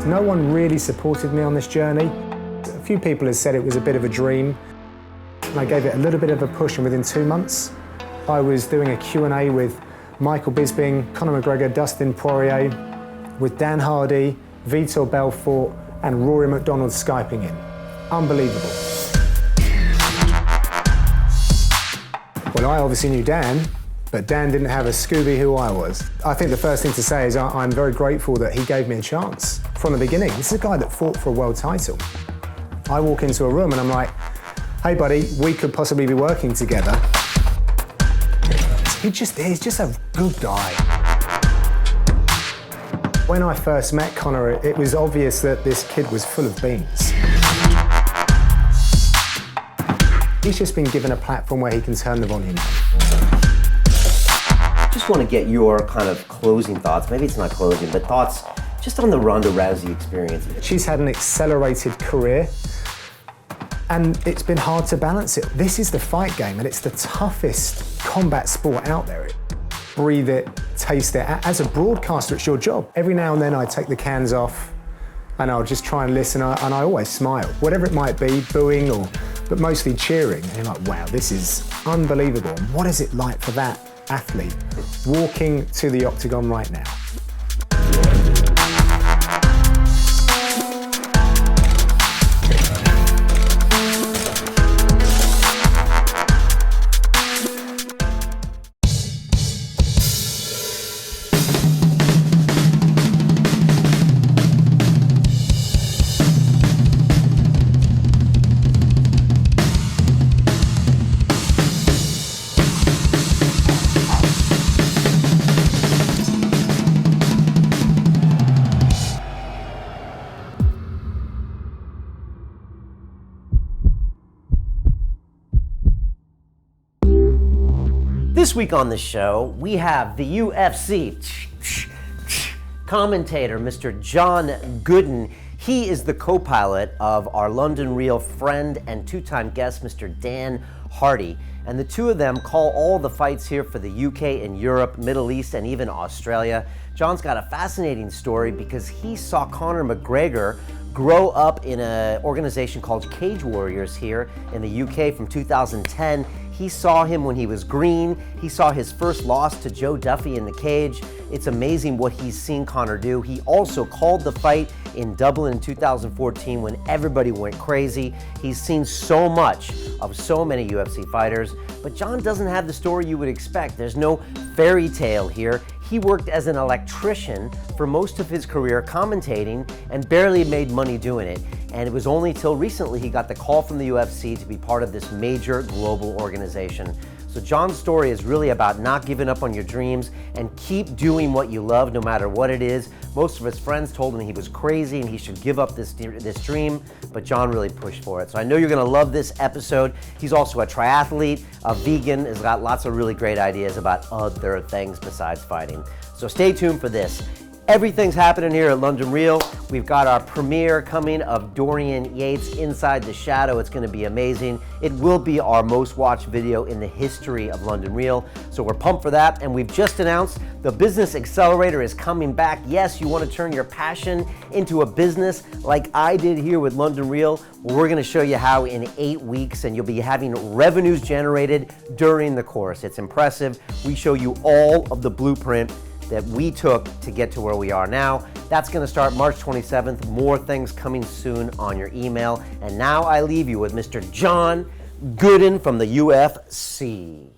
No one really supported me on this journey. A few people have said it was a bit of a dream. And I gave it a little bit of a push, and within 2 months, I was doing a Q&A with Michael Bisping, Conor McGregor, Dustin Poirier, with Dan Hardy, Vitor Belfort, and Rory McDonald Skyping in. Unbelievable. Well, I obviously knew Dan, but Dan didn't have a Scooby who I was. I think the first thing to say is I'm very grateful that he gave me a chance from the beginning. This is a guy that fought for a world title. I walk into a room and I'm like, hey buddy, we could possibly be working together. He's just a good guy. When I first met Conor, it was obvious that this kid was full of beans. He's just been given a platform where he can turn the volume up. Just want to get your kind of closing thoughts. Maybe it's not closing, but thoughts just on the Ronda Rousey experience. She's had an accelerated career, and it's been hard to balance it. This is the fight game, and it's the toughest combat sport out there. Breathe it, taste it. As a broadcaster, it's your job. Every now and then I take the cans off and I'll just try and listen, and I always smile. Whatever it might be, booing but mostly cheering. And you're like, wow, this is unbelievable. And what is it like for that athlete walking to the octagon right now? This week on the show, we have the UFC commentator, Mr. John Gooden. He is the co-pilot of our London Real friend and two-time guest, Mr. Dan Hardy. And the two of them call all the fights here for the UK and Europe, Middle East, and even Australia. John's got a fascinating story because he saw Conor McGregor grow up in an organization called Cage Warriors here in the UK from 2010. He saw him when he was green. He saw his first loss to Joe Duffy in the cage. It's amazing what he's seen Conor do. He also called the fight in Dublin in 2014 when everybody went crazy. He's seen so much of so many UFC fighters, but John doesn't have the story you would expect. There's no fairy tale here. He worked as an electrician for most of his career commentating and barely made money doing it. And it was only till recently he got the call from the UFC to be part of this major global organization. So John's story is really about not giving up on your dreams and keep doing what you love no matter what it is. Most of his friends told him he was crazy and he should give up this dream, but John really pushed for it. So I know you're gonna love this episode. He's also a triathlete, a vegan, has got lots of really great ideas about other things besides fighting. So stay tuned for this. Everything's happening here at London Real. We've got our premiere coming of Dorian Yates, Inside the Shadow. It's gonna be amazing. It will be our most watched video in the history of London Real. So we're pumped for that. And we've just announced the Business Accelerator is coming back. Yes, you wanna turn your passion into a business like I did here with London Real. Well, we're gonna show you how in 8 weeks, and you'll be having revenues generated during the course. It's impressive. We show you all of the blueprint that we took to get to where we are now. That's gonna start March 27th. More things coming soon on your email. And now I leave you with Mr. John Gooden from the UFC.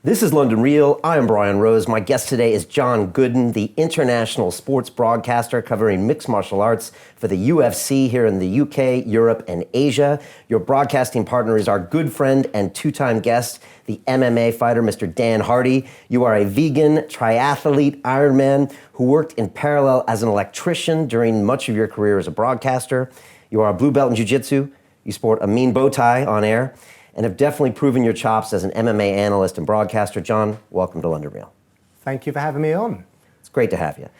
This is London Real. I am Brian Rose. My guest today is John Gooden, the international sports broadcaster covering mixed martial arts for the UFC here in the UK, Europe, and Asia. Your broadcasting partner is our good friend and two-time guest, the MMA fighter, Mr. Dan Hardy. You are a vegan, triathlete, Ironman who worked in parallel as an electrician during much of your career as a broadcaster. You are a blue belt in jiu-jitsu. You sport a mean bow tie on air, and have definitely proven your chops as an MMA analyst and broadcaster. John, welcome to London Real. Thank you for having me on. It's great to have you.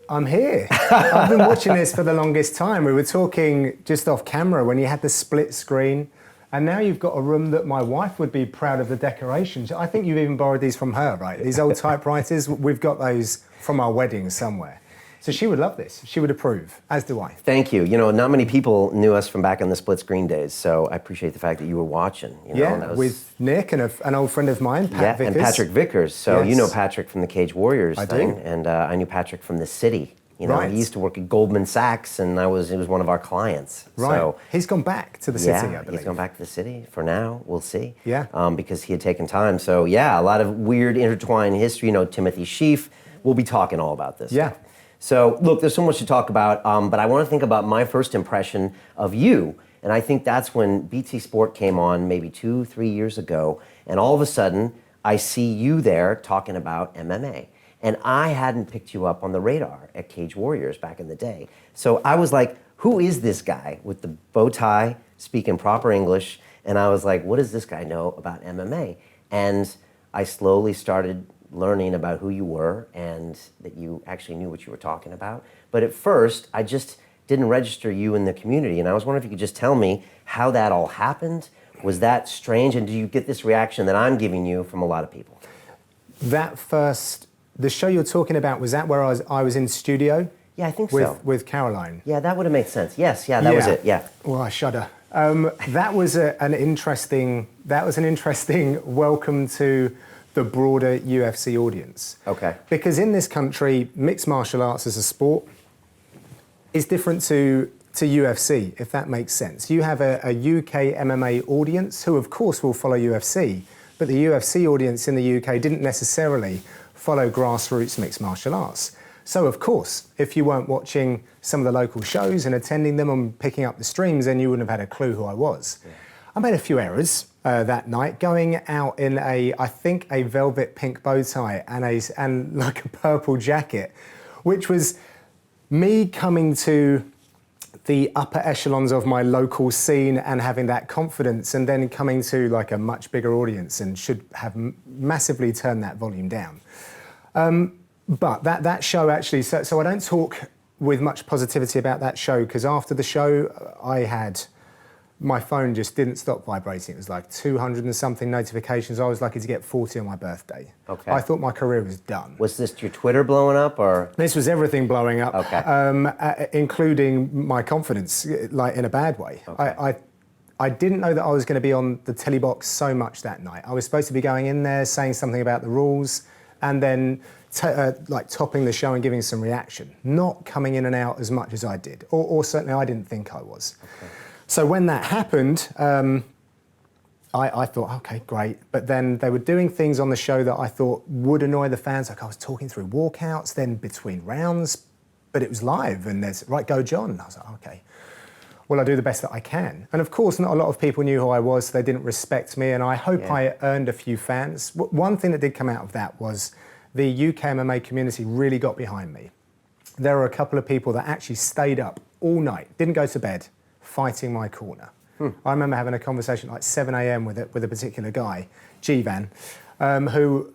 I'm here. I've been watching this for the longest time. We were talking just off camera when you had the split screen, and now you've got a room that my wife would be proud of the decorations. I think you've even borrowed these from her, right? These old typewriters, we've got those from our wedding somewhere. So she would love this. She would approve, as do I. Thank you. You know, not many people knew us from back in the split screen days, so I appreciate the fact that you were watching. You know, yeah, with Nick and an old friend of mine, Pat Vickers. And Patrick Vickers. So yes. You know Patrick from the Cage Warriors thing, do. And I knew Patrick from the city. You know, right. He used to work at Goldman Sachs, and he was one of our clients. Right. So, he's gone back to the city, I believe. He's gone back to the city for now. We'll see. Yeah. Because he had taken time. So yeah, a lot of weird intertwined history. You know, Timothy Sheaf. We'll be talking all about this. Yeah. So look, there's so much to talk about, but I want to think about my first impression of you. And I think that's when BT Sport came on maybe 2-3 years ago. And all of a sudden, I see you there talking about MMA. And I hadn't picked you up on the radar at Cage Warriors back in the day. So I was like, who is this guy with the bow tie, speaking proper English? And I was like, what does this guy know about MMA? And I slowly started learning about who you were and that you actually knew what you were talking about. But at first, I just didn't register you in the community. And I was wondering if you could just tell me how that all happened. Was that strange? And do you get this reaction that I'm giving you from a lot of people? The show you're talking about, was that where I was in studio? Yeah, I think so. With Caroline. Yeah, that would have made sense. Yes, yeah, that was it, yeah. Well, I shudder. That was an interesting welcome to the broader UFC audience. Okay. Because in this country, mixed martial arts as a sport is different to UFC, if that makes sense. You have a UK MMA audience who, of course, will follow UFC, but the UFC audience in the UK didn't necessarily follow grassroots mixed martial arts. So, of course, if you weren't watching some of the local shows and attending them and picking up the streams, then you wouldn't have had a clue who I was. Yeah. I made a few errors that night, going out in I think a velvet pink bow tie and like a purple jacket, which was me coming to the upper echelons of my local scene and having that confidence, and then coming to like a much bigger audience and should have massively turned that volume down. But that show actually, so I don't talk with much positivity about that show, because after the show, my phone just didn't stop vibrating. It was like 200 and something notifications. I was lucky to get 40 on my birthday. Okay. I thought my career was done. Was this your Twitter blowing up, or? This was everything blowing up, okay. Including my confidence, like in a bad way. Okay. I didn't know that I was going to be on the telly box so much that night. I was supposed to be going in there, saying something about the rules, and then like topping the show and giving some reaction, not coming in and out as much as I did, or certainly I didn't think I was. Okay. So when that happened, I thought, okay, great. But then they were doing things on the show that I thought would annoy the fans. Like I was talking through walkouts, then between rounds, but it was live, and there's, right, go John. And I was like, okay, well, I do the best that I can. And of course, not a lot of people knew who I was, so they didn't respect me, and I hope I earned a few fans. One thing that did come out of that was the UK MMA community really got behind me. There were a couple of people that actually stayed up all night, didn't go to bed, fighting my corner. I remember having a conversation at like 7 a.m. with a particular guy, Jivan, who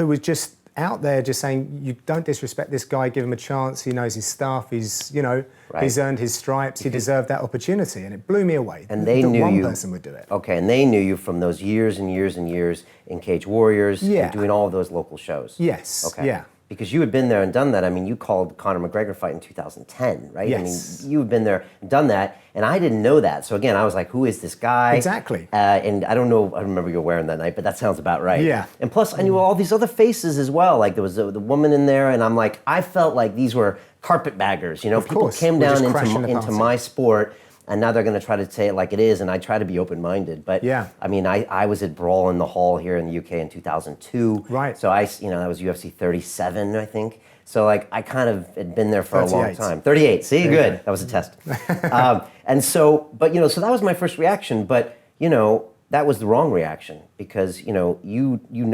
was just out there just saying, you don't disrespect this guy, give him a chance, he knows his stuff, he's earned his stripes, he deserved that opportunity, and it blew me away. And they knew one person would do it. Okay, and they knew you from those years and years and years in Cage Warriors and doing all of those local shows. Yes, okay. Yeah. Because you had been there and done that. I mean, you called Conor McGregor fight in 2010, right? Yes. I mean, you had been there and done that, and I didn't know that. So again, I was like, who is this guy? Exactly. And I don't know, I remember you were wearing that night, but that sounds about right. Yeah. And plus, I knew all these other faces as well. Like there was the woman in there, and I'm like, I felt like these were carpetbaggers. You know, people came down into my sport and now they're going to try to say it like it is, and I try to be open-minded. But yeah. I mean, I was at Brawl in the Hall here in the UK in 2002. Right. So that was UFC 37, I think. So like I kind of had been there for 38. a long time. 38. See, there good. That was a test. And so, but so that was my first reaction. But that was the wrong reaction because you know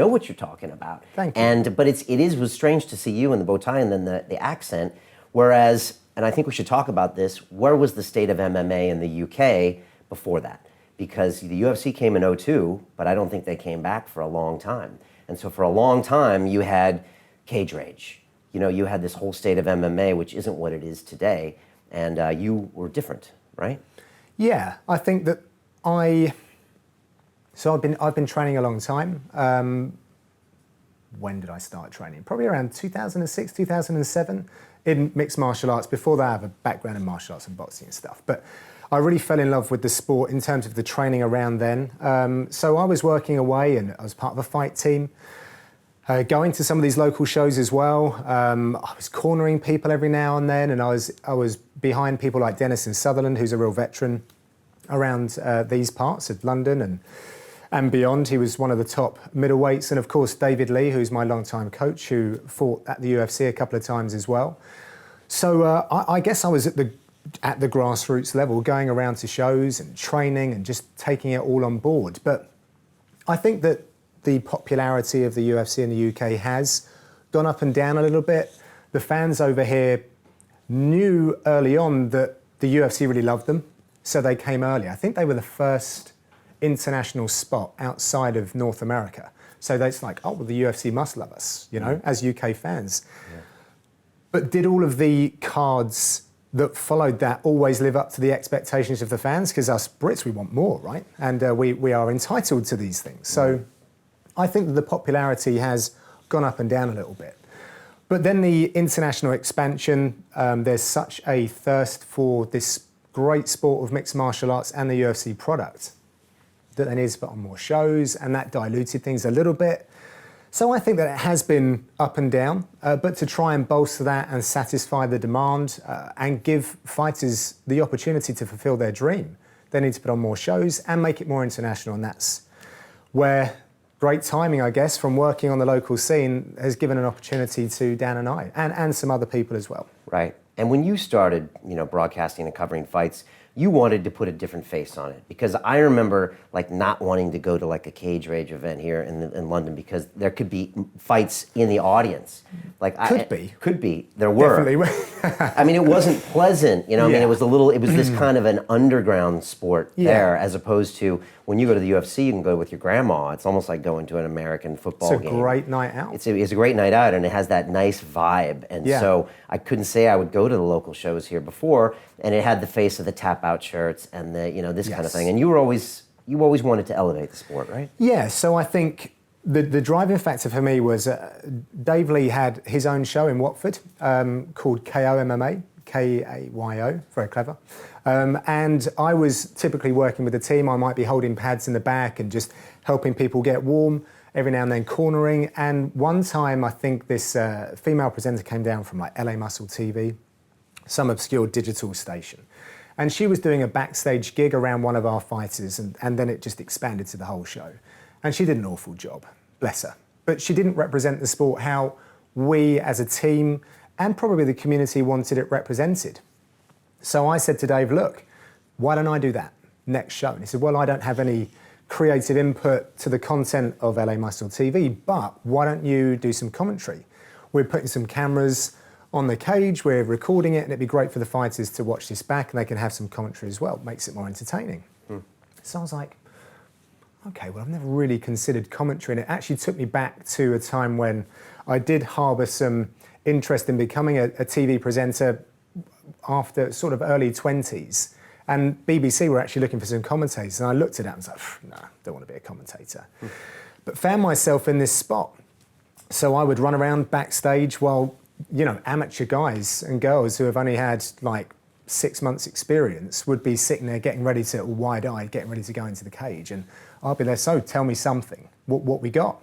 what you're talking about. Thank you. But it was strange to see you in the bow tie and then the accent. Whereas, and I think we should talk about this. Where was the state of MMA in the UK before that? Because the UFC came in 2002, but I don't think they came back for a long time. And so for a long time, you had cage rage. You had this whole state of MMA, which isn't what it is today, and you were different, right? Yeah, I think that So I've been training a long time. When did I start training? Probably around 2006, 2007 in mixed martial arts. Before that, I have a background in martial arts and boxing and stuff. But I really fell in love with the sport in terms of the training around then. So I was working away and I was part of a fight team. Going to some of these local shows as well. I was cornering people every now and then, and I was behind people like Dennis and Sutherland, who's a real veteran around these parts of London and beyond. He was one of the top middleweights, and of course David Lee, who's my longtime coach, who fought at the UFC a couple of times as well. So I guess I was at the grassroots level, going around to shows and training and just taking it all on board. But I think that the popularity of the UFC in the UK has gone up and down a little bit. The fans over here knew early on that the UFC really loved them, so they came early. I think they were the first international spot outside of North America. So it's like, oh, well, the UFC must love us, as UK fans. Yeah. But did all of the cards that followed that always live up to the expectations of the fans? Because us Brits, we want more, right? And we are entitled to these things. So I think that the popularity has gone up and down a little bit. But then the international expansion, there's such a thirst for this great sport of mixed martial arts and the UFC product that they need to put on more shows, and that diluted things a little bit. So I think that it has been up and down, but to try and bolster that and satisfy the demand and give fighters the opportunity to fulfill their dream, they need to put on more shows and make it more international, and that's where great timing, I guess, from working on the local scene has given an opportunity to Dan and I, and some other people as well. Right. And when you started, broadcasting and covering fights, you wanted to put a different face on it, because I remember not wanting to go to a cage rage event here in London because there could be fights in the audience. Could be. There were. Definitely. I mean, it wasn't pleasant. I mean, it was this kind of an underground sport there, as opposed to when you go to the UFC, you can go with your grandma. It's almost like going to an American football game. It's a great night out. It's a great night out, and it has that nice vibe. And so I couldn't say I would go to the local shows here before, and it had the face of the tap out shirts and the this kind of thing. And you always wanted to elevate the sport, right? Yeah. So I think the driving factor for me was Dave Lee had his own show in Watford called KO MMA, K-A-Y-O, very clever. And I was typically working with the team. I might be holding pads in the back and just helping people get warm, every now and then cornering. And one time I think this female presenter came down from LA Muscle TV, some obscure digital station. And she was doing a backstage gig around one of our fighters, and then it just expanded to the whole show. And she did an awful job, bless her. But she didn't represent the sport how we as a team and probably the community wanted it represented. So I said to Dave, look, why don't I do that next show? And he said, well, I don't have any creative input to the content of LA Muscle TV, but why don't you do some commentary? We're putting some cameras on the cage, we're recording it, and it'd be great for the fighters to watch this back, and they can have some commentary as well. Makes it more entertaining. So I was like, okay, well, I've never really considered commentary, and it actually took me back to a time when I did harbour some interest in becoming a TV presenter after sort of early 20s. And BBC were actually looking for some commentators, and I looked at it and was like, nah, don't want to be a commentator. But found myself in this spot. So I would run around backstage while amateur guys and girls who have only had 6 months experience would be sitting there getting ready to, wide-eyed, getting ready to go into the cage. And I'll be there, so tell me something, what we got.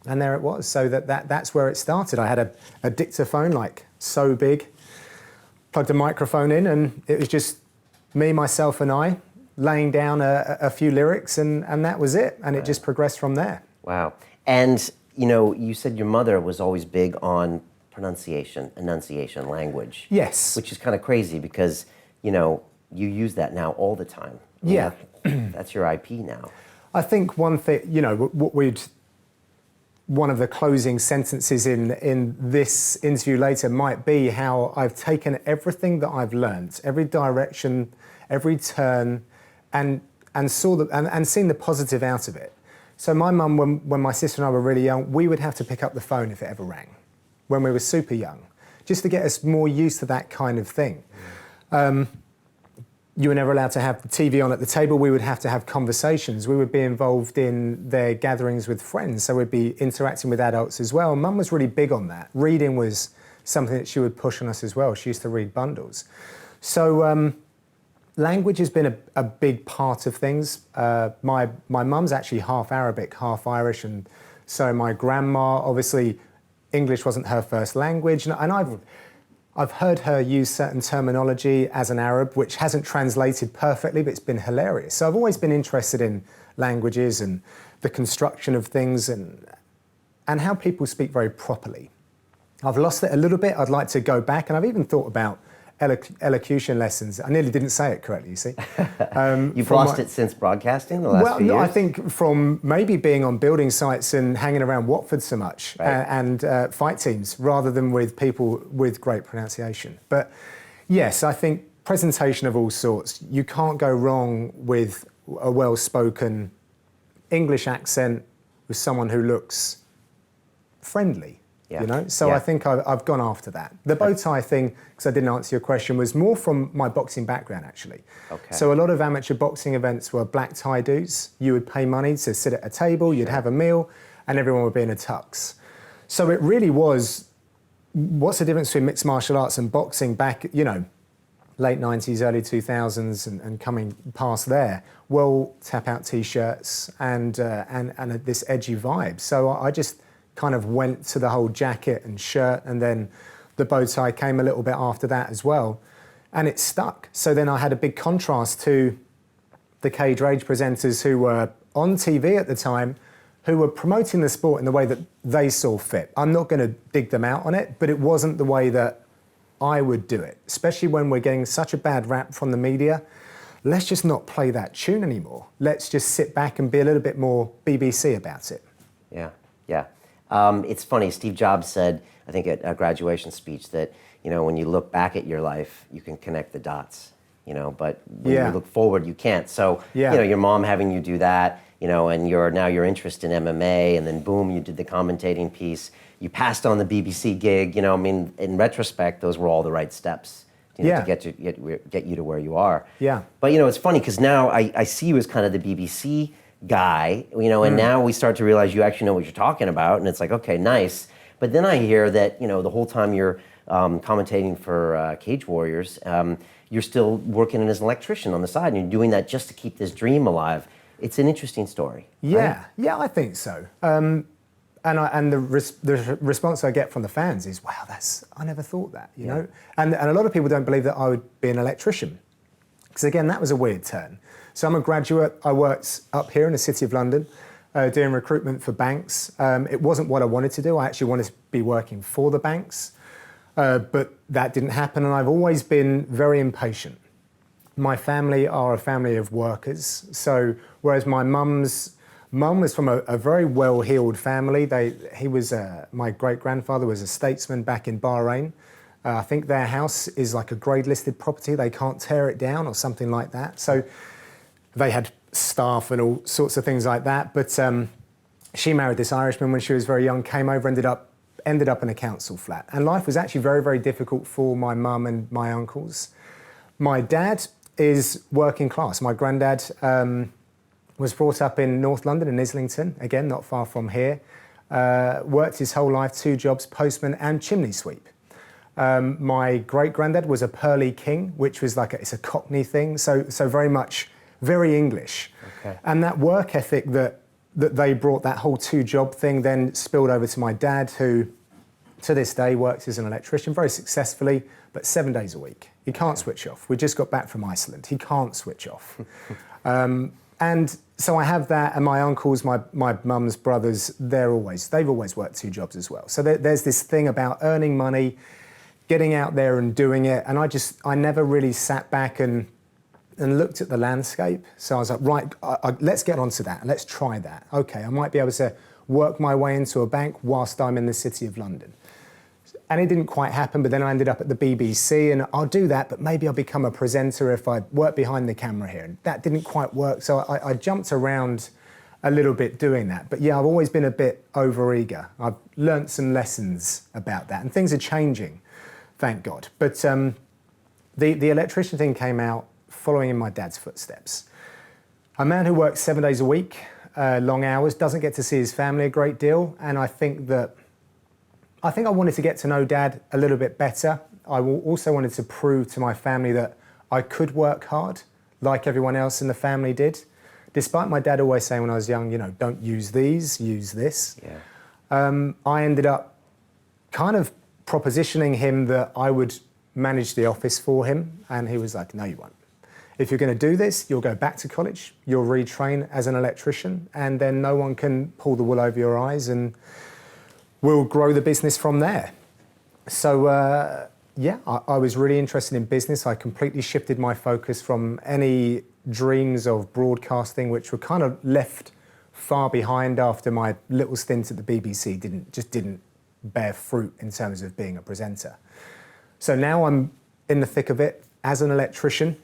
And there it was. So that's where it started. I had a dictaphone, so big, plugged a microphone in, and it was just me, myself and I, laying down a few lyrics and that was it. And it just progressed from there. Wow. And, you know, you said your mother was always big on enunciation, language. Yes. Which is kind of crazy because, you know, you use that now all the time. Yeah. That's your IP now. I think one thing, you know, one of the closing sentences in this interview later might be how I've taken everything that I've learned, every direction, every turn, and seen the positive out of it. So my mum, when my sister and I were really young, we would have to pick up the phone if it ever rang, when we were super young, just to get us more used to that kind of thing. You were never allowed to have the TV on at the table. We would have to have conversations. We would be involved in their gatherings with friends, so we'd be interacting with adults as well. Mum was really big on that. Reading was something that she would push on us as well. She used to read bundles. So language has been a big part of things. My mum's actually half Arabic, half Irish, and so my grandma, obviously, English wasn't her first language, and I've heard her use certain terminology as an Arab, which hasn't translated perfectly, but it's been hilarious. So I've always been interested in languages and the construction of things and how people speak very properly. I've lost it a little bit. I'd like to go back, and I've even thought about elocution lessons. I nearly didn't say it correctly, you see. You've lost it since broadcasting the last few years? I think from maybe being on building sites and hanging around Watford so much, right. and fight teams, rather than with people with great pronunciation. But yes, I think presentation of all sorts. You can't go wrong with a well-spoken English accent with someone who looks friendly. Yeah. You know, so yeah. I think I've gone after that. The bow tie thing, because I didn't answer your question, was more from my boxing background, actually. Okay. So a lot of amateur boxing events were black tie dues. You would pay money to sit at a table, you'd have a meal, and everyone would be in a tux. So it really was, what's the difference between mixed martial arts and boxing back, you know, late 90s, early 2000s, and coming past there? Well, tap-out T-shirts and this edgy vibe. So I just kind of went to the whole jacket and shirt, and then the bow tie came a little bit after that as well, and it stuck. So then I had a big contrast to the Cage Rage presenters who were on TV at the time, who were promoting the sport in the way that they saw fit. I'm not going to dig them out on it, but it wasn't the way that I would do it, especially when we're getting such a bad rap from the media. Let's just not play that tune anymore. Let's just sit back and be a little bit more BBC about it. Yeah, yeah. It's funny, Steve Jobs said, I think at a graduation speech, that, you know, when you look back at your life, you can connect the dots, you know, but when you look forward, you can't. So, you know, your mom having you do that, you know, and now your interest in MMA, and then boom, you did the commentating piece. You passed on the BBC gig, you know, I mean, in retrospect, those were all the right steps, you know, to get you to where you are. Yeah. But, you know, it's funny because now I see you as kind of the BBC guy, you know, and now we start to realize you actually know what you're talking about, and it's like, okay, nice. But then I hear that, you know, the whole time you're commentating for Cage Warriors, you're still working as an electrician on the side, and you're doing that just to keep this dream alive. It's an interesting story. Yeah, right? yeah, I think so. And the response I get from the fans is, wow, I never thought that, you know? And a lot of people don't believe that I would be an electrician. Because again, that was a weird turn. So I'm a graduate. I worked up here in the City of London doing recruitment for banks. It wasn't what I wanted to do. I actually wanted to be working for the banks, but that didn't happen, and I've always been very impatient. My family are a family of workers, so whereas my mum was from a very well-heeled family. My great-grandfather was a statesman back in Bahrain. I think their house is like a grade-listed property. They can't tear it down or something like that. So they had staff and all sorts of things like that. But she married this Irishman when she was very young, came over, ended up in a council flat. And life was actually very, very difficult for my mum and my uncles. My dad is working class. My granddad was brought up in North London, in Islington, again, not far from here. Worked his whole life, 2 jobs, postman and chimney sweep. My great-granddad was a Pearly King, which was it's a Cockney thing, so very much, very English. Okay. And that work ethic that they brought, that whole 2-job thing, then spilled over to my dad, who to this day works as an electrician very successfully, but 7 days a week. He can't switch off. We just got back from Iceland. He can't switch off. And so I have that, and my uncles, my mum's brothers, they've always worked 2 jobs as well. So there's this thing about earning money, getting out there and doing it, and I never really sat back and looked at the landscape. So I was like, right, let's get onto that, and let's try that. Okay, I might be able to work my way into a bank whilst I'm in the City of London. And it didn't quite happen, but then I ended up at the BBC, and I'll do that, but maybe I'll become a presenter if I work behind the camera here. And that didn't quite work, so I jumped around a little bit doing that. But yeah, I've always been a bit overeager. I've learnt some lessons about that, and things are changing, thank God. But the electrician thing came out following in my dad's footsteps. A man who works 7 days a week, long hours, doesn't get to see his family a great deal, and I think I wanted to get to know Dad a little bit better. I also wanted to prove to my family that I could work hard, like everyone else in the family did. Despite my dad always saying when I was young, don't use these, use this. Yeah. I ended up kind of propositioning him that I would manage the office for him, and he was like, no, you won't. If you're going to do this, you'll go back to college, you'll retrain as an electrician, and then no one can pull the wool over your eyes, and we'll grow the business from there. So I was really interested in business. I completely shifted my focus from any dreams of broadcasting, which were kind of left far behind after my little stint at the BBC didn't bear fruit in terms of being a presenter. So now I'm in the thick of it as an electrician,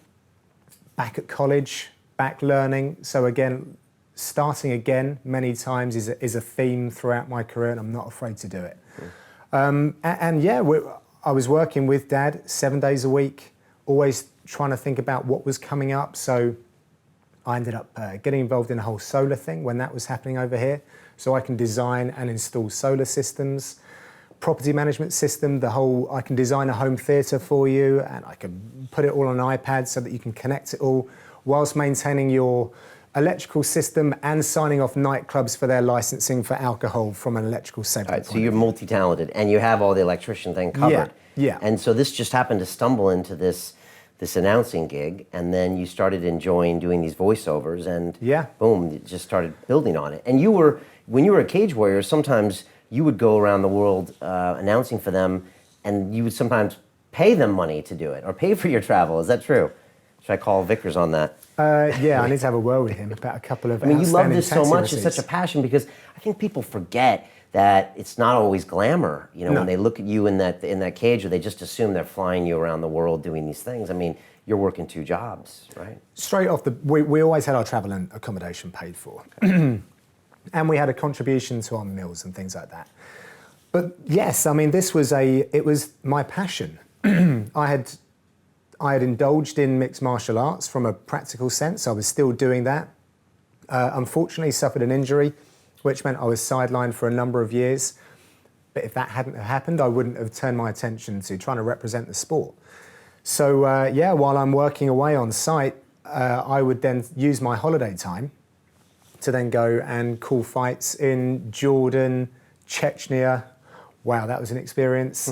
back at college, back learning. So again, starting again many times is a theme throughout my career, and I'm not afraid to do it. I was working with Dad 7 days a week, always trying to think about what was coming up. So I ended up getting involved in the whole solar thing when that was happening over here. So I can design and install solar systems, property management system, I can design a home theatre for you, and I can put it all on an iPad so that you can connect it all whilst maintaining your electrical system and signing off nightclubs for their licensing for alcohol from an electrical segment. Right, so you're multi-talented, and you have all the electrician thing covered. Yeah. And so this just happened to stumble into this announcing gig, and then you started enjoying doing these voiceovers, and boom, you just started building on it. And when you were a Cage Warrior, sometimes you would go around the world announcing for them, and you would sometimes pay them money to do it, or pay for your travel. Is that true? Should I call Vickers on that? I need to have a word with him about a couple of you love this so much. Receipts. It's such a passion, because I think people forget that it's not always glamour. When they look at you in that cage, or they just assume they're flying you around the world doing these things. I mean, you're working 2 jobs, right? Straight off we always had our travel and accommodation paid for. And we had a contribution to our meals and things like that. But yes, I mean, it was my passion. I had indulged in mixed martial arts from a practical sense. I was still doing that. Unfortunately, suffered an injury, which meant I was sidelined for a number of years. But if that hadn't happened, I wouldn't have turned my attention to trying to represent the sport. So while I'm working away on site, I would then use my holiday time to then go and call fights in Jordan, Chechnya. Wow, that was an experience.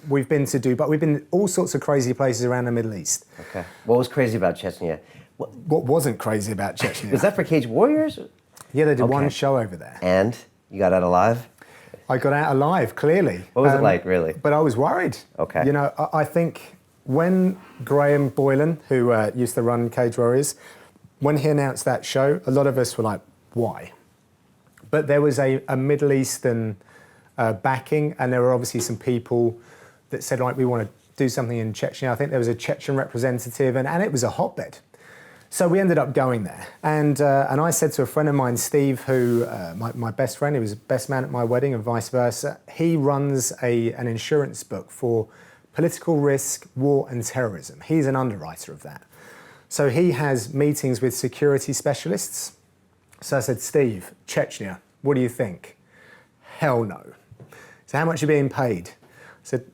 We've been to Dubai. We've been all sorts of crazy places around the Middle East. Okay. What was crazy about Chechnya? What wasn't crazy about Chechnya? Was that for Cage Warriors? Yeah, they did one show over there. And you got out alive? I got out alive, clearly. What was it like, really? But I was worried. Okay. I think when Graham Boylan, who used to run Cage Warriors, when he announced that show, a lot of us were like, why? But there was a Middle Eastern backing, and there were obviously some people that said, like, we want to do something in Chechnya. I think there was a Chechen representative, and it was a hotbed. So we ended up going there. And I said to a friend of mine, Steve, who, my best friend, he was the best man at my wedding and vice versa, he runs an insurance book for political risk, war and terrorism. He's an underwriter of that. So he has meetings with security specialists. So I said, Steve, Chechnya, what do you think? Hell no. So how much are you being paid? I said,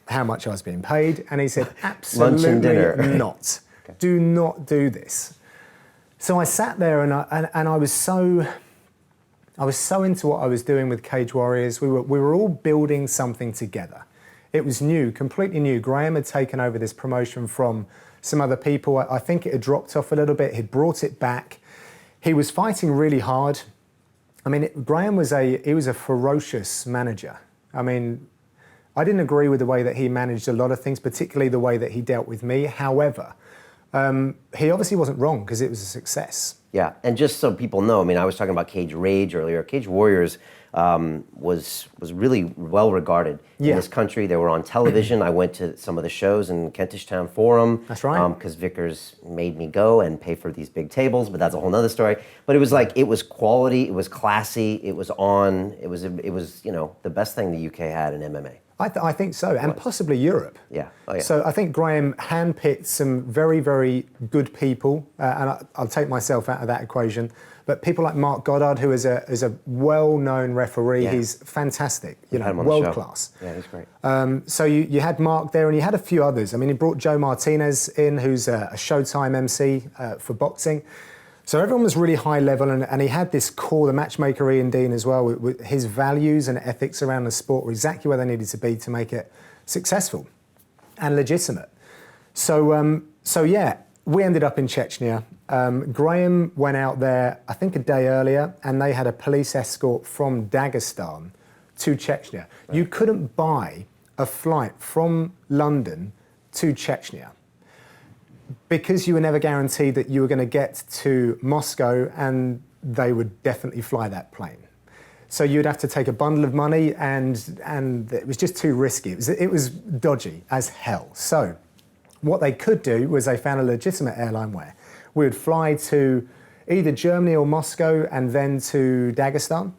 how much I was being paid? And he said, absolutely lunch and dinner. Not. Okay. Do not do this. So I sat there and I was so into what I was doing with Cage Warriors. We were all building something together. It was new, completely new. Graham had taken over this promotion from some other people. I think it had dropped off a little bit. He'd brought it back. He was fighting really hard. I mean, Graham was a ferocious manager. I mean, I didn't agree with the way that he managed a lot of things, particularly the way that he dealt with me. However, he obviously wasn't wrong because it was a success. Yeah, and just so people know, I mean, I was talking about Cage Rage earlier. Cage Warriors was really well regarded in this country. They were on television. I went to some of the shows in Kentish Town Forum. That's right. Because Vickers made me go and pay for these big tables, but that's a whole nother story. But it was like, it was quality, it was classy, it was on, it was the best thing the UK had in MMA. I think so, and possibly Europe. Yeah. Oh, yeah. So I think Graham handpicked some very, very good people, and I'll take myself out of that equation. But people like Mike Goldberg, who is a well-known referee, he's fantastic, world class. Yeah, he's great. So you had Mark there, and you had a few others. I mean, he brought Joe Martinez in, who's a Showtime MC for boxing. So everyone was really high level, and he had this core, the matchmaker Ian Dean as well, with his values and ethics around the sport were exactly where they needed to be to make it successful and legitimate. So yeah, we ended up in Chechnya. Graham went out there, I think a day earlier, and they had a police escort from Dagestan to Chechnya. Right. You couldn't buy a flight from London to Chechnya, because you were never guaranteed that you were going to get to Moscow and they would definitely fly that plane. So you'd have to take a bundle of money, and it was just too risky. It was dodgy as hell. So what they could do was they found a legitimate airline where we would fly to either Germany or Moscow and then to Dagestan,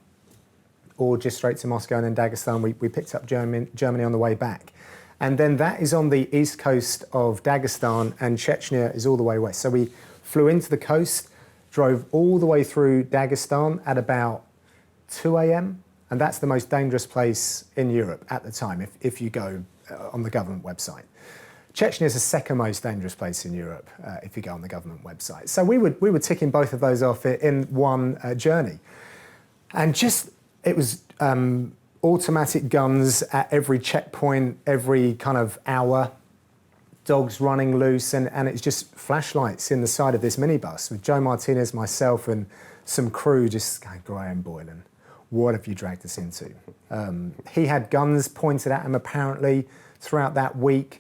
or just straight to Moscow and then Dagestan. We picked up Germany on the way back. And then that is on the east coast of Dagestan, and Chechnya is all the way west. So we flew into the coast, drove all the way through Dagestan at about 2 a.m. And that's the most dangerous place in Europe at the time, if you go on the government website. Chechnya is the second most dangerous place in Europe, if you go on the government website. So we were ticking both of those off in one journey. And it was automatic guns at every checkpoint, every kind of hour, dogs running loose, and it's just flashlights in the side of this minibus with Joe Martinez, myself, and some crew just going, Graham Boylan, what have you dragged us into? He had guns pointed at him apparently throughout that week.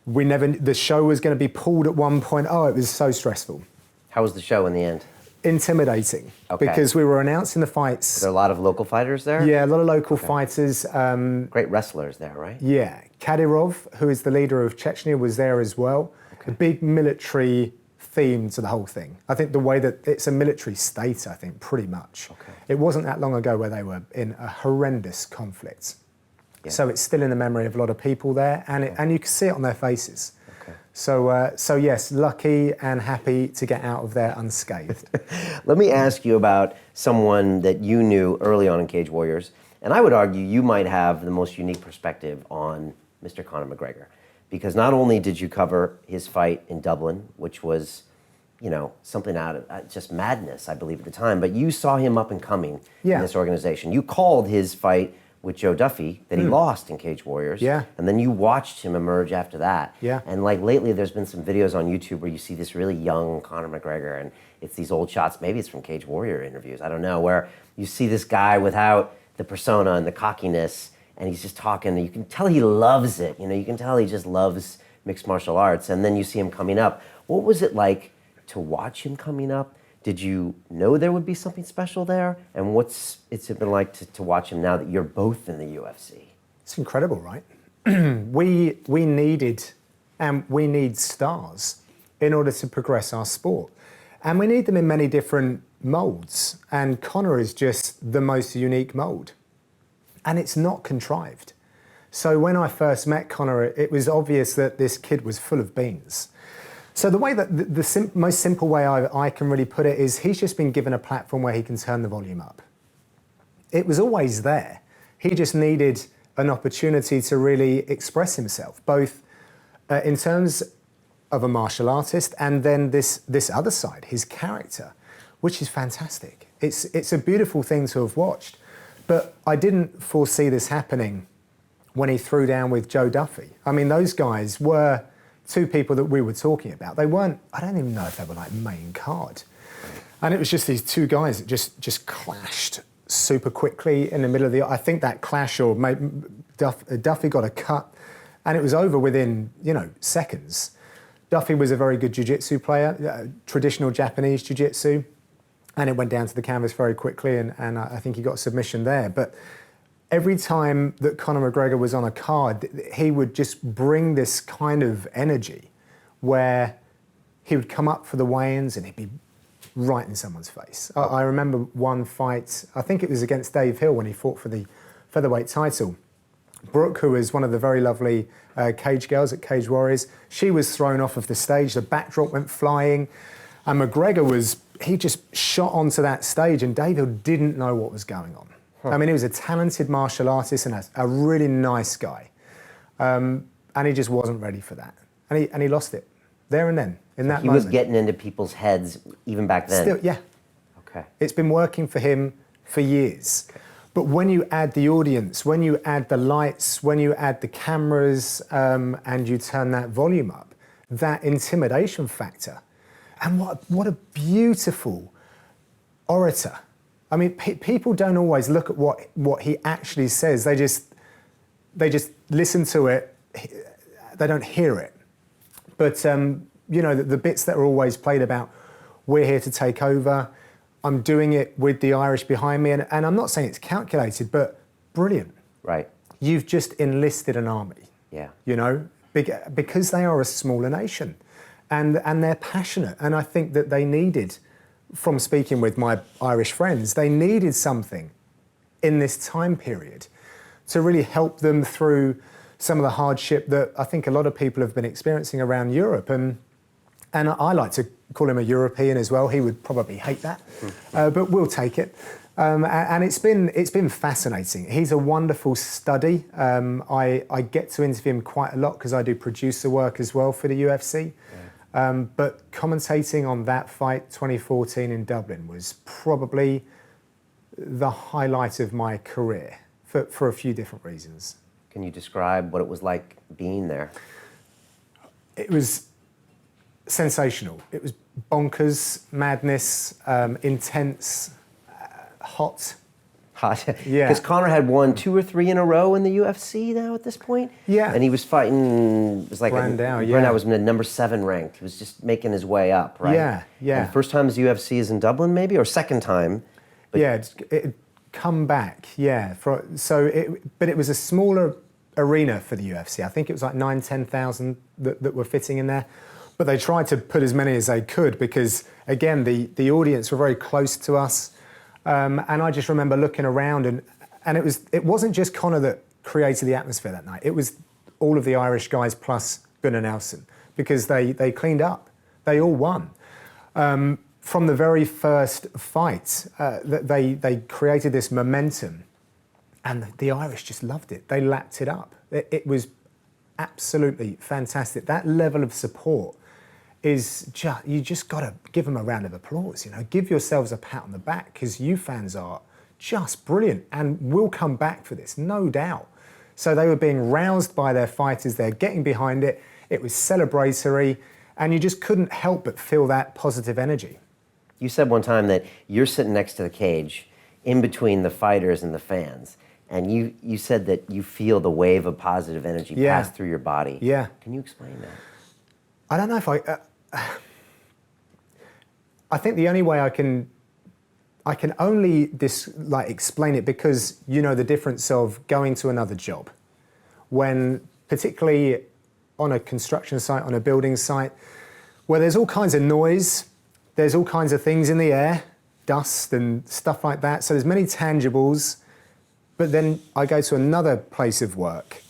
The show was going to be pulled at one point. Oh, it was so stressful. How was the show in the end? Intimidating, okay. Because we were announcing the fights. Are there a lot of local fighters there? Yeah, a lot of local fighters. Great wrestlers there, right? Yeah. Kadyrov, who is the leader of Chechnya, was there as well. Okay. A big military theme to the whole thing. I think the way that it's a military state, I think, pretty much. Okay. It wasn't that long ago where they were in a horrendous conflict. Yeah. So it's still in the memory of a lot of people there, and you can see it on their faces. So yes, lucky and happy to get out of there unscathed. Let me ask you about someone that you knew early on in Cage Warriors, and I would argue you might have the most unique perspective on Mr. Conor McGregor, because not only did you cover his fight in Dublin, which was, something out of just madness, I believe at the time, but you saw him up and coming in this organization. You called his fight with Joe Duffy that he lost in Cage Warriors. Yeah. And then you watched him emerge after that. Yeah. And like lately there's been some videos on YouTube where you see this really young Conor McGregor, and it's these old shots, maybe it's from Cage Warrior interviews, I don't know, where you see this guy without the persona and the cockiness, and he's just talking, and you can tell he loves it. You can tell he just loves mixed martial arts. And then you see him coming up. What was it like to watch him coming up? Did you know there would be something special there? And what's it's been like to watch him now that you're both in the UFC? It's incredible, right? we needed, and we need stars in order to progress our sport. And we need them in many different molds. And Conor is just the most unique mold. And it's not contrived. So when I first met Conor, it was obvious that this kid was full of beans. So the way that the most simple way I can really put it is he's just been given a platform where he can turn the volume up. It was always there. He just needed an opportunity to really express himself, both in terms of a martial artist and then this other side, his character, which is fantastic. It's a beautiful thing to have watched. But I didn't foresee this happening when he threw down with Joe Duffy. I mean, those guys were two people that we were talking about. They weren't, I don't even know if they were like main card. And it was just these two guys that just clashed super quickly in the middle of I think that clash, or Duffy got a cut, and it was over within, seconds. Duffy was a very good jiu-jitsu player, traditional Japanese jiu-jitsu, and it went down to the canvas very quickly, and I think he got a submission there. But every time that Conor McGregor was on a card, he would just bring this kind of energy where he would come up for the weigh-ins and he'd be right in someone's face. I remember one fight, I think it was against Dave Hill when he fought for the featherweight title. Brooke, who is one of the very lovely cage girls at Cage Warriors, she was thrown off of the stage, the backdrop went flying, and McGregor he just shot onto that stage, and Dave Hill didn't know what was going on. I mean, he was a talented martial artist and a really nice guy. And he just wasn't ready for that. And he lost it there and then, in that moment. He was getting into people's heads even back then? Still, yeah. Okay. It's been working for him for years. Okay. But when you add the audience, when you add the lights, when you add the cameras, and you turn that volume up, that intimidation factor, and what a beautiful orator. I mean, people don't always look at what he actually says. They just listen to it. They don't hear it. But the bits that are always played about, we're here to take over. I'm doing it with the Irish behind me, and I'm not saying it's calculated, but brilliant. Right. You've just enlisted an army. Yeah. Because they are a smaller nation, and they're passionate, and I think that they needed. From speaking with my Irish friends, they needed something in this time period to really help them through some of the hardship that I think a lot of people have been experiencing around Europe. And I like to call him a European as well. He would probably hate that, but we'll take it. And it's been fascinating. He's a wonderful study. I get to interview him quite a lot because I do producer work as well for the UFC. But commentating on that fight, 2014 in Dublin, was probably the highlight of my career for a few different reasons. Can you describe what it was like being there? It was sensational. It was bonkers, madness, intense, hot. Yeah. Because Conor had won 2 or 3 in a row in the UFC now at this point. Yeah. And he was fighting, it was like Brandao was number 7 ranked. He was just making his way up, right? Yeah, yeah. And first time his UFC is in Dublin, maybe, or second time? Yeah, it come back, yeah. But it was a smaller arena for the UFC. I think it was like 9,000-10,000 that were fitting in there. But they tried to put as many as they could because, again, the audience were very close to us. And I just remember looking around, and it wasn't just Conor that created the atmosphere that night. It was all of the Irish guys plus Gunnar Nelson, because they cleaned up. They all won. From the very first fight, they created this momentum, and the Irish just loved it. They lapped it up. It was absolutely fantastic. That level of support is you just got to give them a round of applause. Give yourselves a pat on the back, because you fans are just brilliant and will come back for this, no doubt. So they were being roused by their fighters. They're getting behind it. It was celebratory, and you just couldn't help but feel that positive energy. You said one time that you're sitting next to the cage in between the fighters and the fans, and you said that you feel the wave of positive energy pass through your body. Yeah. Can you explain that? I don't know if I think the only way I can only explain it, because the difference of going to another job, when particularly on a construction site, on a building site, where there's all kinds of noise, there's all kinds of things in the air, dust and stuff like that. So there's many tangibles, but then I go to another place of work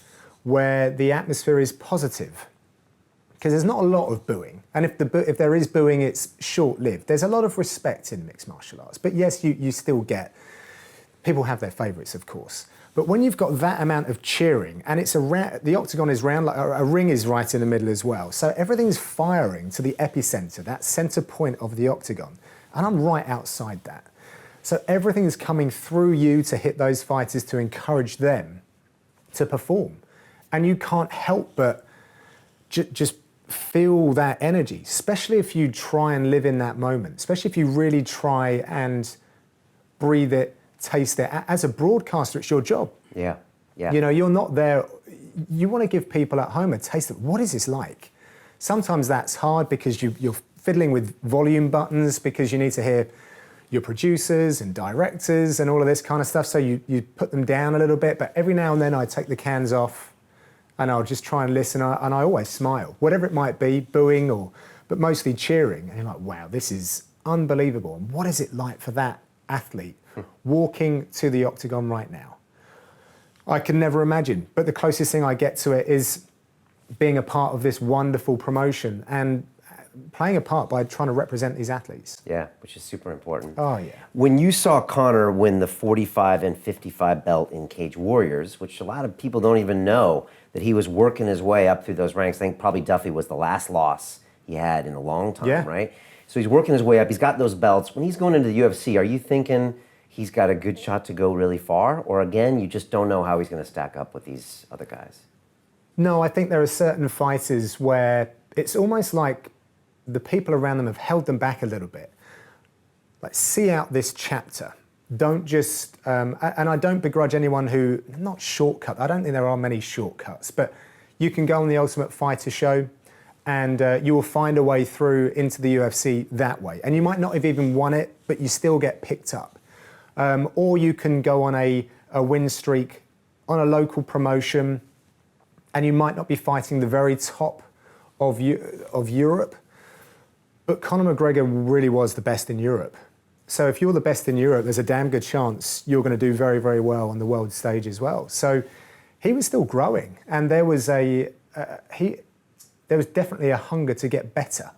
where the atmosphere is positive. Because there's not a lot of booing. And if there is booing, it's short-lived. There's a lot of respect in mixed martial arts. But yes, you still get, people have their favourites, of course. But when you've got that amount of cheering, and it's the octagon is round, like a ring is right in the middle as well. So everything's firing to the epicenter, that center point of the octagon. And I'm right outside that. So everything's coming through you to hit those fighters, to encourage them. to perform. And you can't help but just feel that energy, especially if you try and live in that moment, especially if you really try and breathe it, taste it. As a broadcaster, it's your job. Yeah, yeah. You know, you're not there. You want to give people at home a taste of what is this like. Sometimes that's hard because you're fiddling with volume buttons because you need to hear your producers and directors and all of this kind of stuff. So you put them down a little bit, but every now and then I take the cans off and I'll just try and listen, and I always smile, whatever it might be, booing but mostly cheering. And you're like, wow, this is unbelievable. And what is it like for that athlete walking to the octagon right now? I can never imagine, but the closest thing I get to it is being a part of this wonderful promotion and playing a part by trying to represent these athletes. Yeah, which is super important. Oh, yeah. When you saw Conor win the 45 and 55 belt in Cage Warriors, which a lot of people don't even know that he was working his way up through those ranks. I think probably Duffy was the last loss he had in a long time, right? So he's working his way up. He's got those belts. When he's going into the UFC, are you thinking he's got a good shot to go really far? Or again, you just don't know how he's going to stack up with these other guys? No, I think there are certain fighters where it's almost like the people around them have held them back a little bit. Like, see out this chapter. Don't just, and I don't begrudge anyone who, not shortcut, I don't think there are many shortcuts, but you can go on the Ultimate Fighter show and you will find a way through into the UFC that way. And you might not have even won it, but you still get picked up. Or you can go on a win streak on a local promotion and you might not be fighting the very top of Europe, but Conor McGregor really was the best in Europe. So if you're the best in Europe, there's a damn good chance you're going to do very, very well on the world stage as well. So he was still growing, and there was definitely a hunger to get better.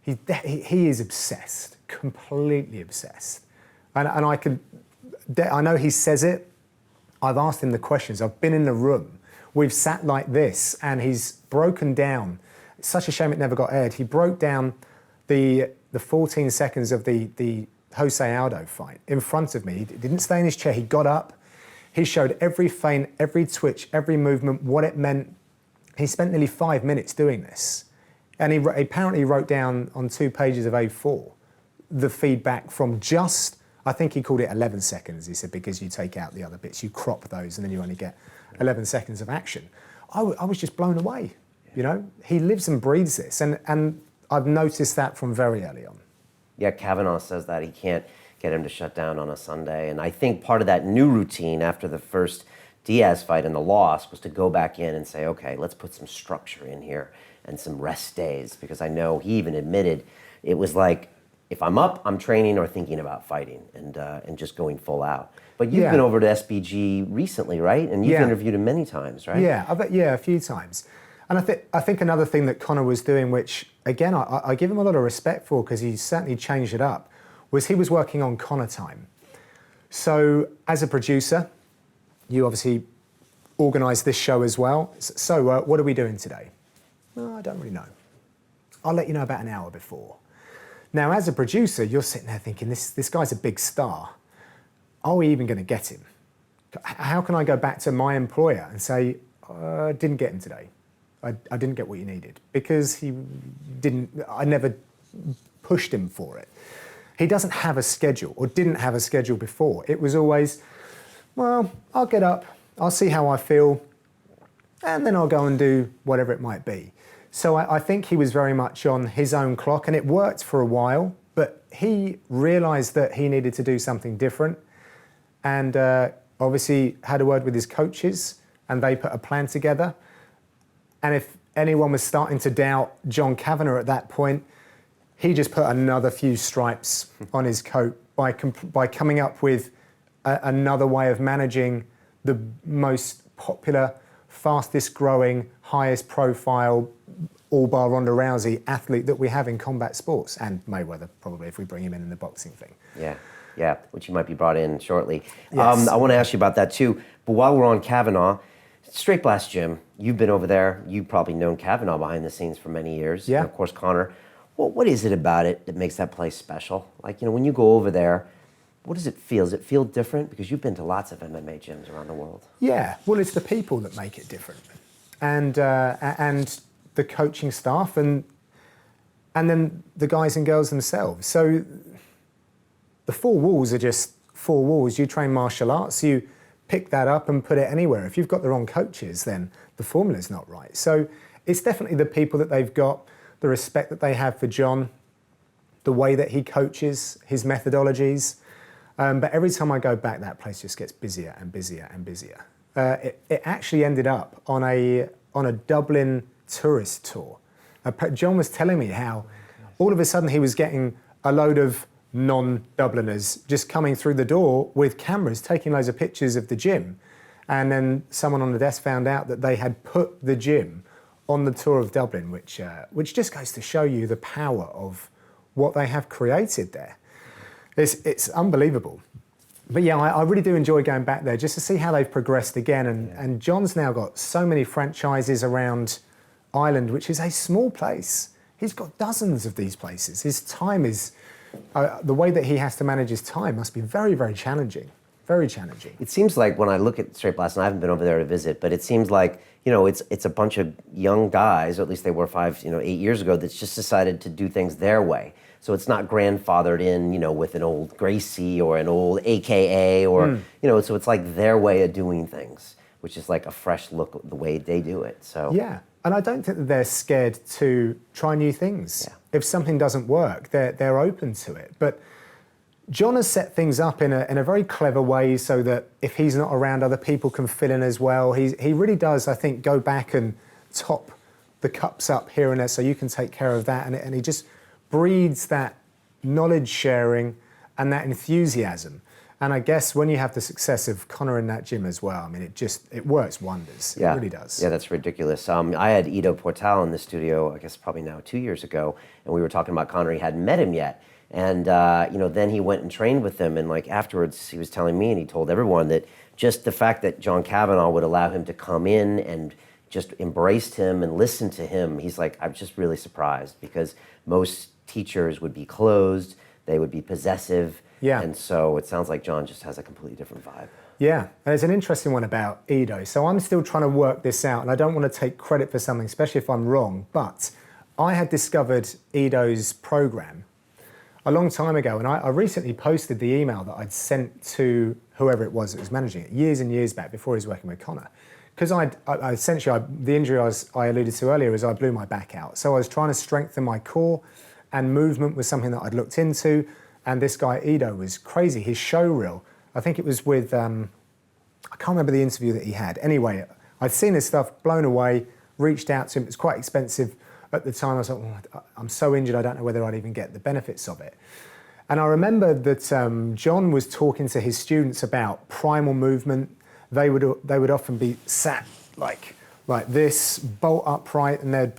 He is obsessed, completely obsessed, and I know he says it. I've asked him the questions. I've been in the room. We've sat like this, and he's broken down. It's such a shame it never got aired. He broke down the 14 seconds of the Jose Aldo fight in front of me. He didn't stay in his chair. He got up. He showed every feint, every twitch, every movement, what it meant. He spent nearly 5 minutes doing this. And he apparently wrote down on 2 pages of A4 the feedback from just, I think he called it 11 seconds. He said, because you take out the other bits, you crop those, and then you only get 11 seconds of action. I was just blown away. You know, he lives and breathes this, and I've noticed that from very early on. Yeah, Kavanagh says that he can't get him to shut down on a Sunday, and I think part of that new routine after the first Diaz fight and the loss was to go back in and say, okay, let's put some structure in here and some rest days, because I know he even admitted it was like, if I'm up, I'm training or thinking about fighting and just going full out. But you've been over to SBG recently, right? And you've interviewed him many times, right? Yeah, a few times. And I think another thing that Conor was doing, which, again, I give him a lot of respect for because he certainly changed it up, was he was working on Conor time. So as a producer, you obviously organised this show as well. So what are we doing today? Well, I don't really know. I'll let you know about an hour before. Now, as a producer, you're sitting there thinking, this guy's a big star. Are we even going to get him? How can I go back to my employer and say, I didn't get him today? I didn't get what you needed because I never pushed him for it. He doesn't have a schedule or didn't have a schedule before. It was always, well, I'll get up, I'll see how I feel, and then I'll go and do whatever it might be. So I think he was very much on his own clock, and it worked for a while, but he realised that he needed to do something different, and obviously had a word with his coaches, and they put a plan together. And if anyone was starting to doubt John Kavanagh at that point, he just put another few stripes on his coat by coming up with another way of managing the most popular, fastest growing, highest profile, all bar Ronda Rousey athlete that we have in combat sports, and Mayweather probably if we bring him in the boxing thing. Yeah, which he might be brought in shortly. Yes. I want to ask you about that too, but while we're on Kavanagh, Straight Blast Gym, you've been over there. You've probably known Kavanagh behind the scenes for many years. Yeah. And of course, Conor. What is it about it that makes that place special? Like, when you go over there, what does it feel? Does it feel different? Because you've been to lots of MMA gyms around the world. Yeah, well, it's the people that make it different, and the coaching staff, and then the guys and girls themselves. So the four walls are just four walls. You train martial arts, you pick that up and put it anywhere. If you've got the wrong coaches, then the formula's not right. So it's definitely the people that they've got, the respect that they have for John, the way that he coaches, his methodologies. But every time I go back, that place just gets busier and busier and busier. It actually ended up on a Dublin tourist tour. John was telling me how all of a sudden he was getting a load of non-Dubliners just coming through the door with cameras, taking loads of pictures of the gym. And then someone on the desk found out that they had put the gym on the tour of Dublin, which just goes to show you the power of what they have created there. It's unbelievable. But yeah, I really do enjoy going back there just to see how they've progressed again. And John's now got so many franchises around Ireland, which is a small place. He's got dozens of these places. His time is, the way that he has to manage his time must be very, very challenging. Very challenging. It seems like when I look at Straight Blast, and I haven't been over there to visit, but it seems like, it's a bunch of young guys, or at least they were 8 years ago, that's just decided to do things their way. So it's not grandfathered in, with an old Gracie or an old AKA or, so it's like their way of doing things, which is like a fresh look at the way they do it. So yeah, and I don't think that they're scared to try new things. Yeah. If something doesn't work, they're open to it. But John has set things up in a very clever way so that if he's not around, other people can fill in as well. He really does, I think, go back and top the cups up here and there so you can take care of that. And he just breeds that knowledge sharing and that enthusiasm. And I guess when you have the success of Conor in that gym as well, I mean, it works wonders. Yeah. It really does. Yeah, that's ridiculous. I had Ido Portal in the studio, I guess probably now 2 years ago, and we were talking about Conor. He hadn't met him yet. And, then he went and trained with him. And afterwards, he was telling me, and he told everyone that just the fact that John Kavanagh would allow him to come in and just embraced him and listened to him, he's like, I'm just really surprised because most teachers would be closed, they would be possessive. Yeah. And so it sounds like John just has a completely different vibe. Yeah, and there's an interesting one about Ido. So I'm still trying to work this out, and I don't want to take credit for something, especially if I'm wrong, but I had discovered Ido's program a long time ago, and I recently posted the email that I'd sent to whoever it was that was managing it, years and years back before he was working with Conor. Because the injury I alluded to earlier is I blew my back out. So I was trying to strengthen my core, and movement was something that I'd looked into. And this guy, Ido, was crazy. His show reel, I think it was with, I can't remember the interview that he had. Anyway, I'd seen his stuff, blown away, reached out to him. It was quite expensive at the time. I was like, I'm so injured, I don't know whether I'd even get the benefits of it. And I remember that John was talking to his students about primal movement. They would often be sat like this, bolt upright, and they would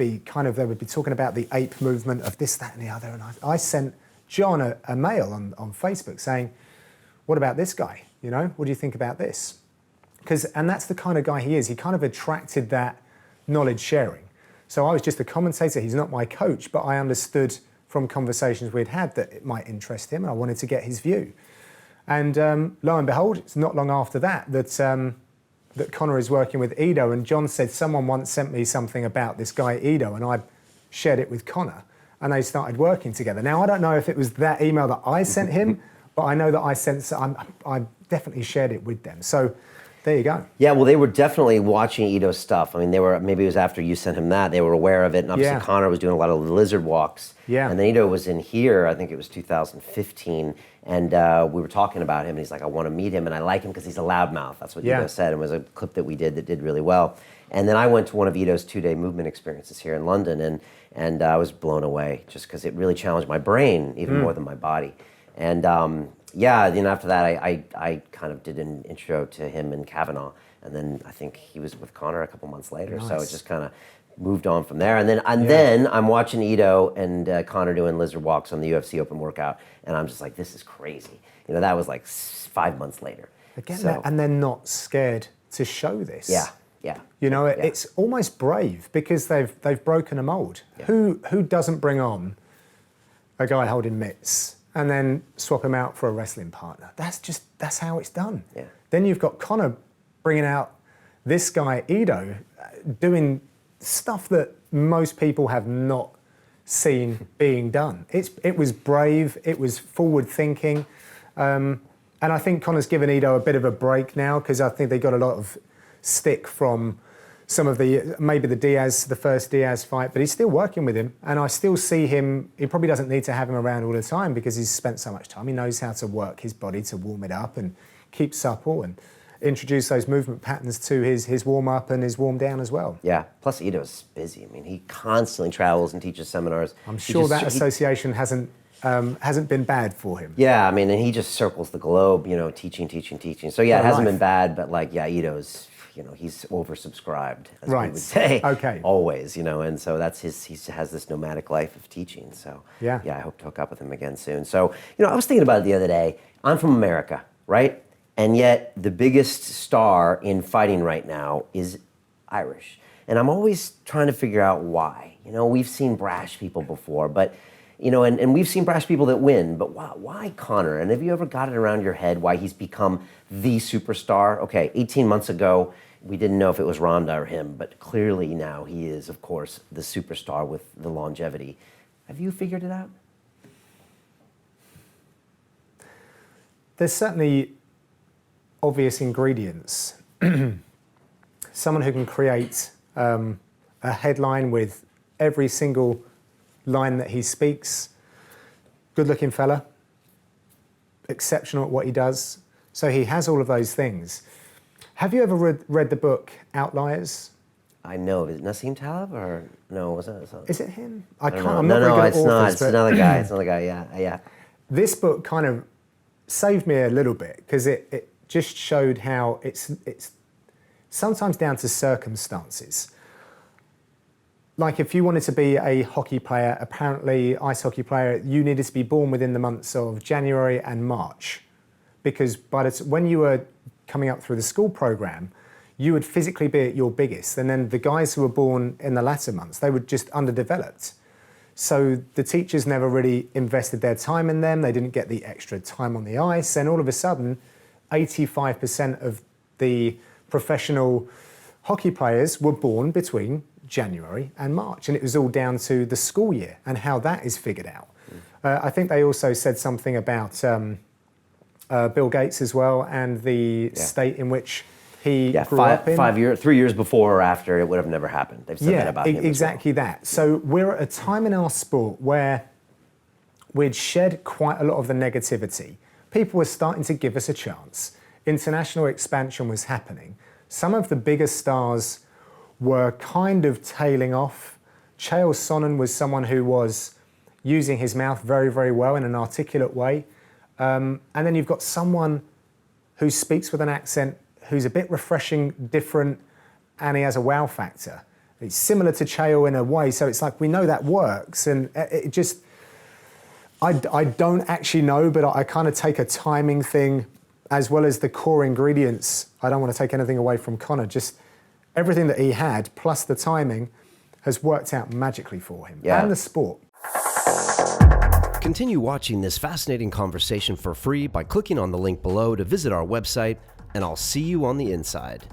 be talking about the ape movement of this, that, and the other. And I sent John a mail on Facebook saying, what about this guy? What do you think about this? And that's the kind of guy he is. He kind of attracted that knowledge sharing. So I was just a commentator. He's not my coach, but I understood from conversations we'd had that it might interest him, and I wanted to get his view. And lo and behold, it's not long after that Conor is working with Ido, and John said someone once sent me something about this guy Ido, and I shared it with Conor, and they started working together. Now, I don't know if it was that email that I sent him, but I know that I definitely shared it with them. So there you go. Yeah, well, they were definitely watching Ido's stuff. I mean, maybe it was after you sent him that, they were aware of it, and obviously Conor was doing a lot of lizard walks. Yeah. And then Ido was in here, I think it was 2015, and we were talking about him, and he's like, I want to meet him, and I like him because he's a loudmouth. That's what Ido said, and it was a clip that we did that did really well. And then I went to one of Ido's 2-day movement experiences here in London, and I was blown away just because it really challenged my brain even more than my body. And after that, I kind of did an intro to him and Kavanagh, and then I think he was with Conor a couple months later. Nice. So it just kind of moved on from there. And then I'm watching Ido and Conor doing lizard walks on the UFC Open workout, and I'm just like, this is crazy. That was like 5 months later. Again, and they're not scared to show this. Yeah. It's almost brave because they've broken a mold. Yeah. Who doesn't bring on a guy holding mitts and then swap him out for a wrestling partner. That's how it's done. Yeah. Then you've got Conor bringing out this guy, Ido, doing stuff that most people have not seen being done. It was brave, it was forward thinking, and I think Conor's given Ido a bit of a break now, because I think they got a lot of stick from some of maybe the first Diaz fight, but he's still working with him, and I still see him. He probably doesn't need to have him around all the time because he's spent so much time. He knows how to work his body to warm it up and keep supple and introduce those movement patterns to his warm up and his warm down as well. Yeah. Plus, Ido's busy. I mean, he constantly travels and teaches seminars. I'm sure that association hasn't been bad for him. Yeah, I mean, and he just circles the globe, teaching. So yeah, it hasn't been bad, but like, yeah, Ido's, he's oversubscribed, as we would say. Okay. Always, and so that's he has this nomadic life of teaching. So yeah, I hope to hook up with him again soon. So, I was thinking about it the other day. I'm from America, right? And yet the biggest star in fighting right now is Irish. And I'm always trying to figure out why. We've seen brash people before, but, and we've seen brash people that win, but why Conor? And have you ever got it around your head why he's become the superstar? Okay, 18 months ago, we didn't know if it was Ronda or him, but clearly now he is, of course, the superstar with the longevity. Have you figured it out? There's certainly obvious ingredients. Someone who can create a headline with every single line that he speaks. Good-looking fella, exceptional at what he does. So he has all of those things. Have you ever read the book Outliers? I know. Is it Nassim Taleb or no? Is it him? I can't. Know. I'm not very good at it's authors, not. It's but another guy. It's another guy. Yeah. This book kind of saved me a little bit because it just showed how it's sometimes down to circumstances. Like if you wanted to be a hockey player, apparently ice hockey player, you needed to be born within the months of January and March, because when you were coming up through the school program, you would physically be at your biggest, and then the guys who were born in the latter months, they were just underdeveloped. So the teachers never really invested their time in them. They didn't get the extra time on the ice, and all of a sudden, 85% of the professional hockey players were born between January and March, and it was all down to the school year and how that is figured out. I think they also said something about Bill Gates as well, and the state in which he grew up in. 3 years before or after, it would have never happened. They've said that about him exactly as well. that. So we're at a time in our sport where we'd shed quite a lot of the negativity. People were starting to give us a chance. International expansion was happening. Some of the biggest stars were kind of tailing off. Chael Sonnen was someone who was using his mouth very, very well in an articulate way. And then you've got someone who speaks with an accent who's a bit refreshing, different, and he has a wow factor. He's similar to Chael in a way, so it's like we know that works, and it just... I don't actually know, but I kind of take a timing thing as well as the core ingredients. I don't want to take anything away from Conor, just everything that he had, plus the timing, has worked out magically for him and the sport. Continue watching this fascinating conversation for free by clicking on the link below to visit our website, and I'll see you on the inside.